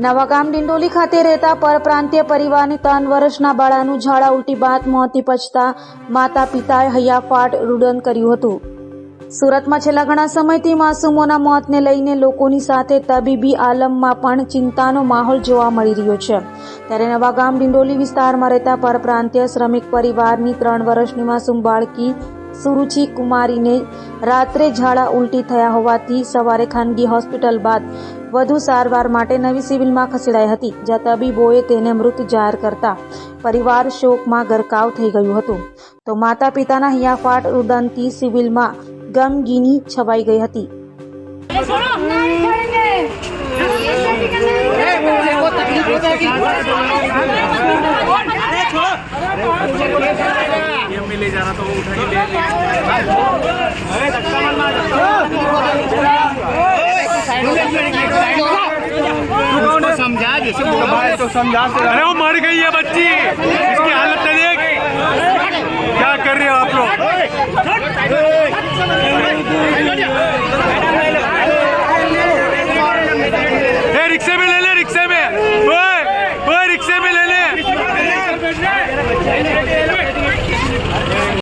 નવાગામ ડિંડોલી ખાતે રહેતા પરપ્રાંતીય પરિવારની 3 વર્ષના બાળાનું ઝાડા ઉલટી બાદ મોત નીપજતા માતા પિતાએ હૈયાફાટ રુદન કર્યું હતું। સુરતમાં છેલ્લા ઘણા સમયથી માસૂમોના મોતને લઈને લોકોની સાથે તબીબી આલમમાં પણ ચિંતાનો માહોલ જોવા મળી રહ્યો છે। ત્યારે નવાગામ ડિંડોલી વિસ્તારમાં રહેતા પરપ્રાંતીય શ્રમિક પરિવારની 3 વર્ષની માસૂમ બાળકી સુરુચિ કુમારીને રાત્રે ઝાડા ઉલટી થયા હોવાથી સવારે ખાનગી હોસ્પિટલ બાદ વધુ સારવાર માટે નવી સિવિલમાં ખસેડાઈ હતી, જ્યાં તબીબોએ તેને મૃત જાહેર કરતા પરિવાર શોકમાં ગરકાવ થઈ ગયું હતું। તો માતા પિતાના હૈયાફાટ રુદનથી સિવિલમાં ગમગીની છવાઈ ગઈ હતી। ले जा रहा तो वो उठा के ले अरे धक्का मत मार उसको समझा जैसे तो समझा। अरे वो मर गई है बच्ची, इसकी हालत देख, क्या कर रहे हो आप लोग। रिक्शे में ले ले, रिक्शे में, रिक्शे में ले ले।